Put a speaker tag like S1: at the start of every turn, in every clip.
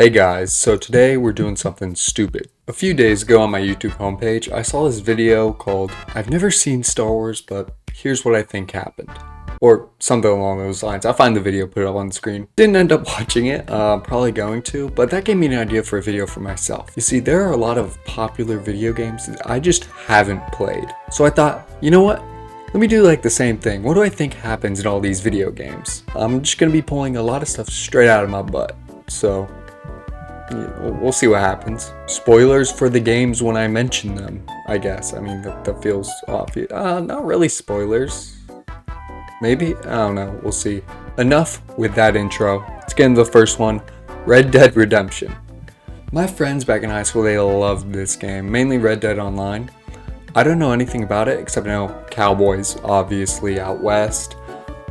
S1: Hey guys, so today we're doing something stupid. A few days ago on my YouTube homepage, I saw this video called I've never seen Star Wars, but here's what I think happened. Or something along those lines. I'll find the video, put it up on the screen. Didn't end up watching it, probably going to, but that gave me an idea for a video for myself. You see, there are a lot of popular video games that I just haven't played. So I thought, you know what? Let me do like the same thing. What do I think happens in all these video games? I'm just gonna be pulling a lot of stuff straight out of my butt. So we'll see what happens. Spoilers for the games when I mention them, I guess. I mean, that feels obvious. Not really spoilers. Maybe? I don't know. We'll see. Enough with that intro. Let's get into the first one. Red Dead Redemption. My friends back in high school, they loved this game. Mainly Red Dead Online. I don't know anything about it, except I know cowboys, obviously, out west.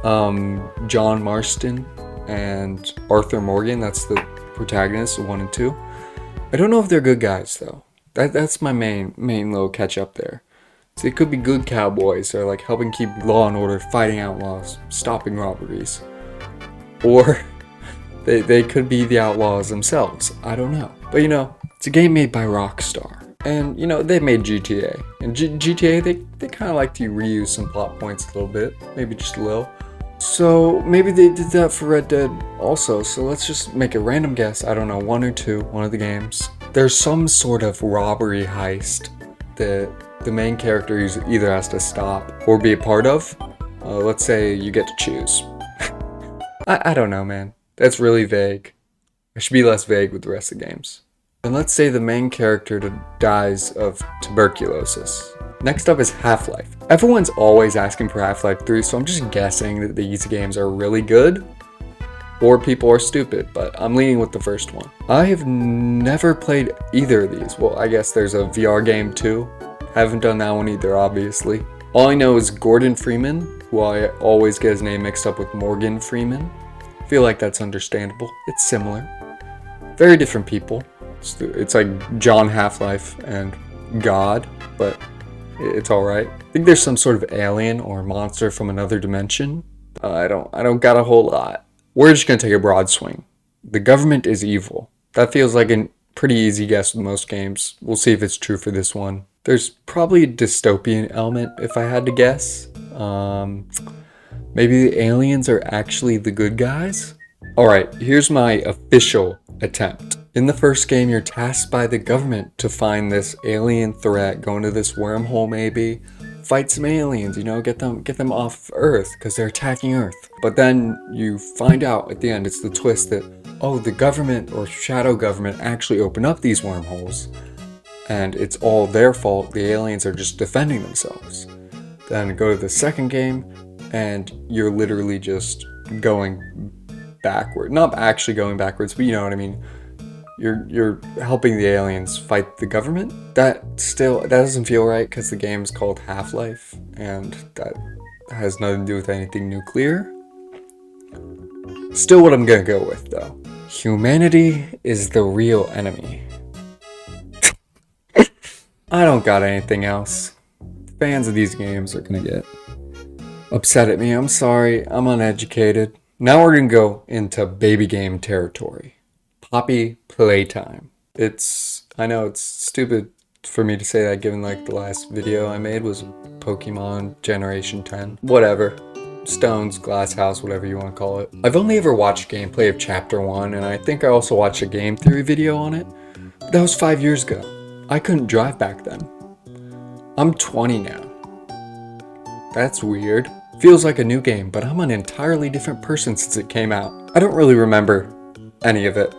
S1: John Marston and Arthur Morgan, that's the protagonists, 1 and 2. I don't know if they're good guys though. That's my main little catch up there. So they could be good cowboys, they're like helping keep law and order, fighting outlaws, stopping robberies. Or they could be the outlaws themselves. I don't know. But it's a game made by Rockstar. And they made GTA. And GTA, they kind of like to reuse some plot points a little bit, maybe just a little. So maybe they did that for Red Dead also. So let's just make a random guess. I don't know, 1 or 2, one of the games. There's some sort of robbery heist that the main character either has to stop or be a part of. Let's say you get to choose. I don't know, man. That's really vague. I should be less vague with the rest of the games. And let's say the main character dies of tuberculosis. Next up is Half-Life. Everyone's always asking for Half-Life 3, so I'm just guessing that these games are really good, or people are stupid, but I'm leaning with the first one. I have never played either of these. Well, I guess there's a VR game too. Haven't done that one either, obviously. All I know is Gordon Freeman, who I always get his name mixed up with Morgan Freeman. I feel like that's understandable. It's similar. Very different people. It's like John Half-Life and God, but it's alright. I think there's some sort of alien or monster from another dimension. I don't got a whole lot. We're just gonna take a broad swing. The government is evil. That feels like a pretty easy guess with most games. We'll see if it's true for this one. There's probably a dystopian element if I had to guess. Maybe the aliens are actually the good guys? Alright, here's my official attempt. In the first game, you're tasked by the government to find this alien threat, go into this wormhole maybe, fight some aliens, get them off Earth because they're attacking Earth. But then you find out at the end, it's the twist that, oh, the government or shadow government actually opened up these wormholes and it's all their fault. The aliens are just defending themselves. Then go to the second game and you're literally just going backward. Not actually going backwards, but you know what I mean. You're helping the aliens fight the government? That doesn't feel right because the game's called Half-Life and that has nothing to do with anything nuclear. Still what I'm gonna go with though. Humanity is the real enemy. I don't got anything else. Fans of these games are gonna get upset at me. I'm sorry, I'm uneducated. Now we're gonna go into baby game territory. Poppy Playtime. I know it's stupid for me to say that given like the last video I made was Pokemon Generation 10. Whatever. Stones, Glass House, whatever you want to call it. I've only ever watched gameplay of Chapter 1 and I think I also watched a game theory video on it. But that was 5 years ago. I couldn't drive back then. I'm 20 now. That's weird. Feels like a new game, but I'm an entirely different person since it came out. I don't really remember any of it.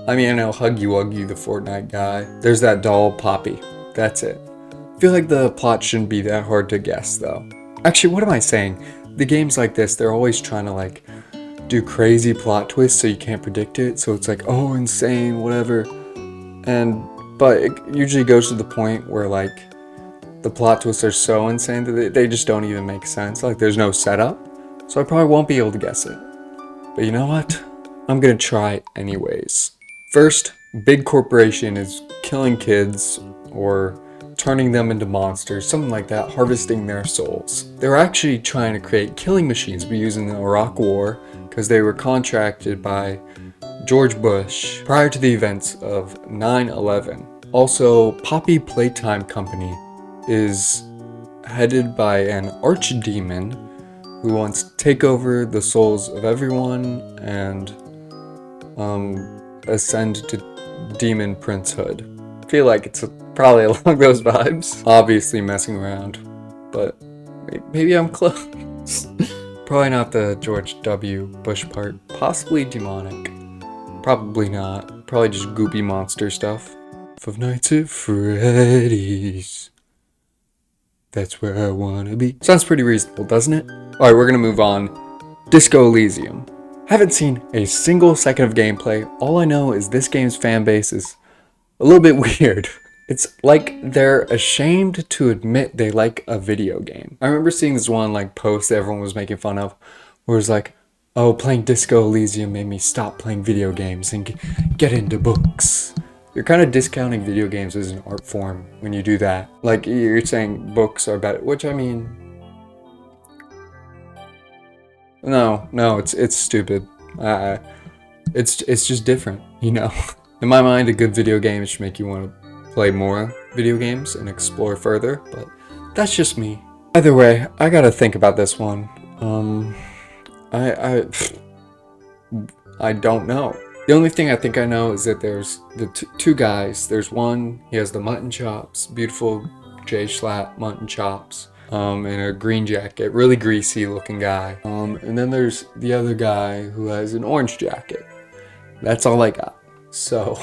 S1: I mean, I know Huggy Wuggy, the Fortnite guy. There's that doll, Poppy. That's it. I feel like the plot shouldn't be that hard to guess, though. Actually, what am I saying? The games like this, they're always trying to, do crazy plot twists so you can't predict it. So it's like, oh, insane, whatever. But it usually goes to the point where, the plot twists are so insane that they just don't even make sense. There's no setup. So I probably won't be able to guess it. But you know what? I'm gonna try anyways. First, big corporation is killing kids or turning them into monsters, something like that, harvesting their souls. They were actually trying to create killing machines by using the Iraq War because they were contracted by George Bush prior to the events of 9/11. Also, Poppy Playtime Company is headed by an archdemon who wants to take over the souls of everyone and ascend to demon princehood. I feel like it's probably along those vibes. Obviously messing around, but maybe I'm close. Probably not the George W. Bush part. Possibly demonic. Probably not. Probably just goopy monster stuff. Five Nights at Freddy's. That's where I wanna be. Sounds pretty reasonable, doesn't it? Alright, we're gonna move on. Disco Elysium. Haven't seen a single second of gameplay. All I know is this game's fan base is a little bit weird. It's like they're ashamed to admit they like a video game. I remember seeing this one like post that everyone was making fun of, where it was like, oh, playing Disco Elysium made me stop playing video games and get into books. You're kind of discounting video games as an art form when you do that. Like, you're saying books are better, which I mean, no, it's stupid. It's just different, you know. In my mind, a good video game should make you want to play more video games and explore further, but that's just me. Either way, I gotta think about this one. I don't know. The only thing I think I know is that there's the two guys. There's one, he has the mutton chops, beautiful J-Schlatt mutton chops, in a green jacket, really greasy looking guy. And then there's the other guy who has an orange jacket. That's all I got. So,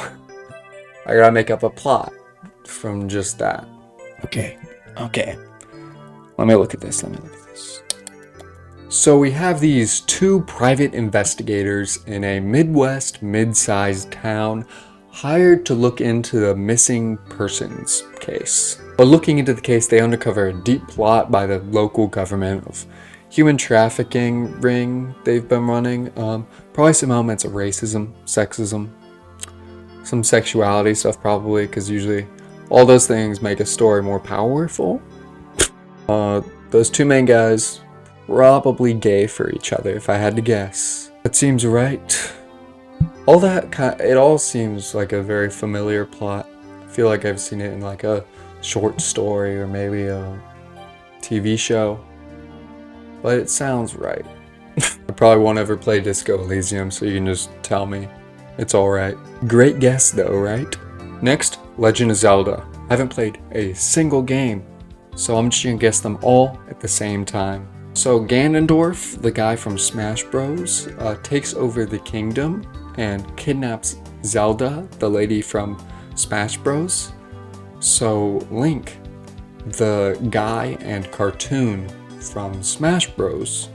S1: I gotta make up a plot from just that. Okay. Let me look at this. So we have these two private investigators in a Midwest mid-sized town hired to look into the missing persons case. But looking into the case, they uncover a deep plot by the local government of human trafficking ring they've been running. Probably some elements of racism, sexism, some sexuality stuff probably, because usually all those things make a story more powerful. Those two main guys, probably gay for each other if I had to guess. That seems right. It all seems like a very familiar plot. I feel like I've seen it in like a short story or maybe a TV show. But it sounds right. I probably won't ever play Disco Elysium, so you can just tell me. It's alright. Great guess though, right? Next, Legend of Zelda. I haven't played a single game, so I'm just gonna guess them all at the same time. So Ganondorf, the guy from Smash Bros, takes over the kingdom and kidnaps Zelda, the lady from Smash Bros. So Link, the guy and cartoon from Smash Bros,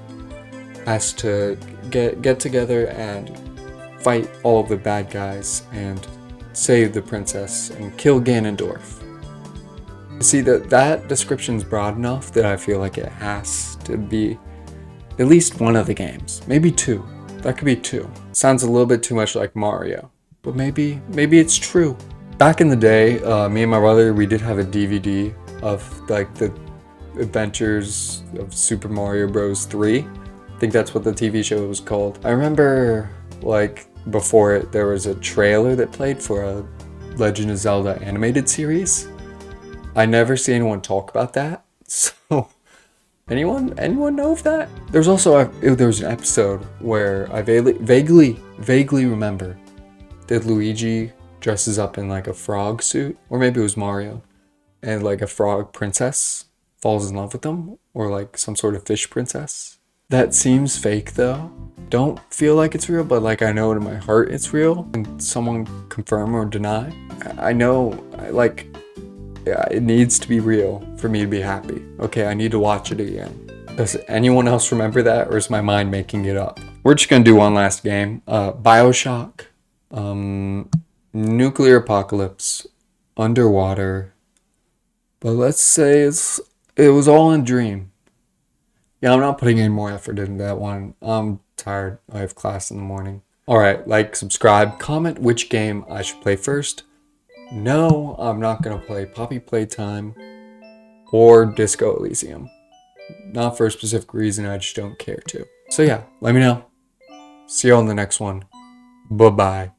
S1: has to get together and fight all of the bad guys and save the princess and kill Ganondorf. See, that description's broad enough that I feel like it has to be at least one of the games. Maybe two. That could be two. Sounds a little bit too much like Mario, but maybe it's true. Back in the day, me and my brother, we did have a DVD of like the adventures of Super Mario Bros. 3. I think that's what the TV show was called. I remember like before it, there was a trailer that played for a Legend of Zelda animated series. I never see anyone talk about that. So, anyone know of that? There's also there was an episode where I vaguely remember that Luigi dresses up in like a frog suit, or maybe it was Mario, and like a frog princess falls in love with him, or like some sort of fish princess. That seems fake though. Don't feel like it's real, but like I know in my heart it's real. Can someone confirm or deny? I know, it needs to be real for me to be happy. Okay, I need to watch it again. Does anyone else remember that, or is my mind making it up? We're just gonna do one last game. BioShock, nuclear apocalypse, underwater. But let's say it was all in a dream. Yeah, I'm not putting any more effort into that one. I'm tired. I have class in the morning. Alright, like, subscribe, comment which game I should play first. No, I'm not going to play Poppy Playtime or Disco Elysium. Not for a specific reason, I just don't care to. So yeah, let me know. See you on the next one. Bye bye.